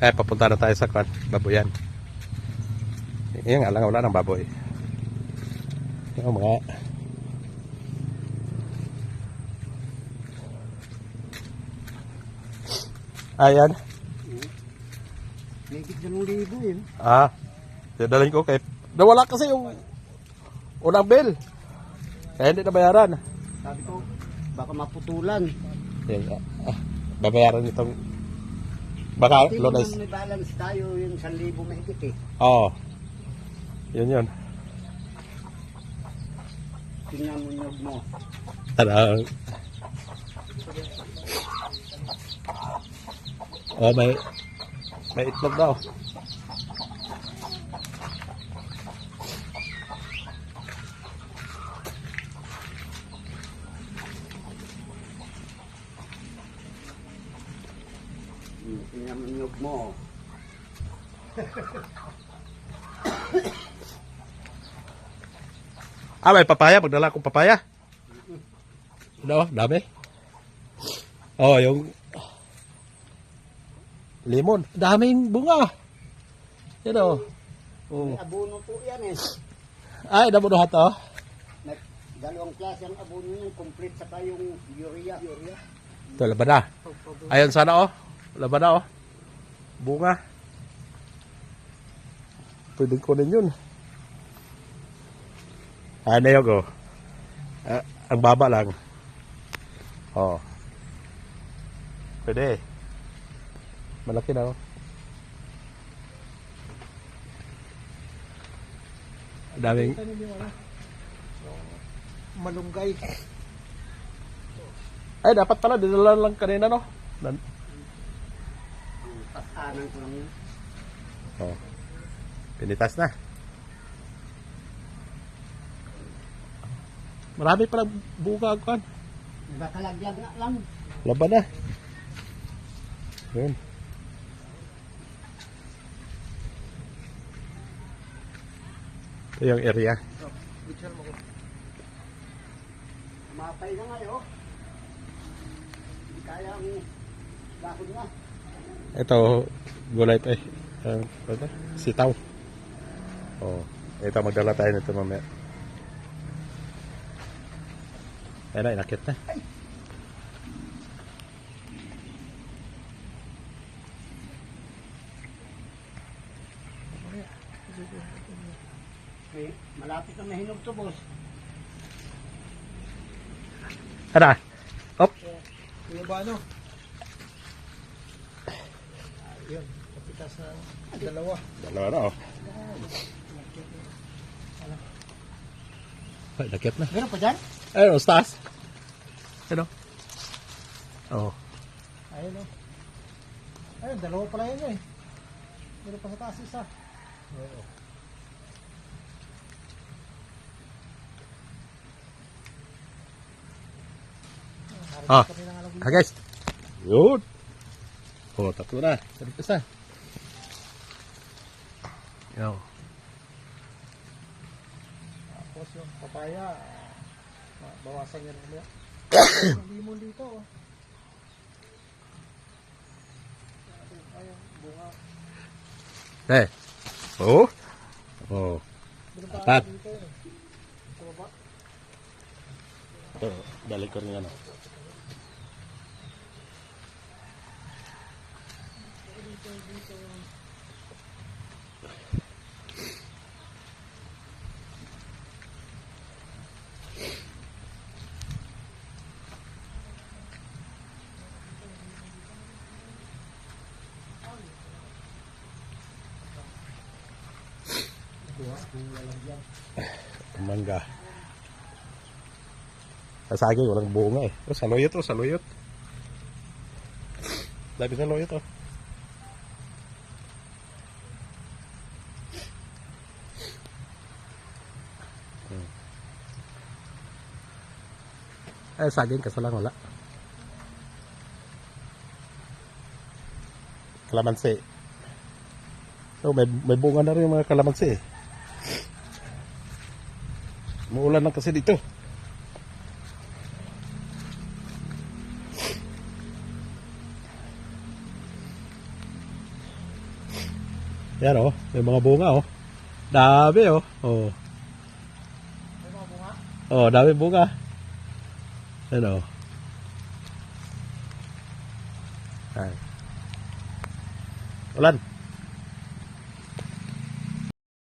Papunta na tayo sa baboyan. Yan nga lang, wala ng baboy. Yung mga ayan. May 2,000 yun. Dadalhin ko kay nawala kasi yung unang bill. Kaya hindi nabayaran. Sabi ko, baka maputulan. Yan, babayaran itong baka Hindi Lunes. naman may balance tayo yung 1,000 mahigit eh. Oo. Yun. Tingnan mo nyog mo. Tara. May itlog daw. Tingnan mo nyog mo. May papaya. Magdala akong papaya. Ano? Dami. Yung lemon. Daming bunga. Yan o. May abono po yan eh. Nabunuhan to. May dalawang klase ang abono yan. Complete saka yung urea. Ito, laban na. Ayan sana laban na bunga. Pwedeng kunin yun. Ano yung ang baba lang. Pwede. Malaki na daming Malunggay. dapat pala dinala lang kanina Pasanan ko lang yun. Pinitas na. Marami pala buka kan. Nakalaglag na lang. Laban na. Yun. Ito yung area. Mapay na ngayon. Hindi kaya ang dahon na. Ito, gulay pa sitaw. Ito magdala tayo nito mamaya. Ayan na, inakit na. Malapit na mahinog to, boss. Ano? Op. Yung ba ano? Yun, kapitas na dalawa. Dalawa na nakit na. Meron pa dyan? Ayun, taas. Ayun Ayun Ayun, dalawa pala yun eh. Meron pa sa taas isa. Oo. Guys. Yun. Tatlo na. Sarap isa. Yo. Tapos yung papaya, bawasan yan ulit. Yung limon dito. Ayun, bunga. Apat. Dito yun. Sa baba. Ito, balik ko rin mangga. Sa akin walang bunga saluyot saluyot. Dami saluyot saging kaso lang wala. Kalamansi. May bunga na rin yung mga kalamansi Muulan lang kasi dito. Yan oh, may mga bunga oh. Dami oh. Oh. May mga bunga. Oh, dami bunga. Ano? Ay. Ulan.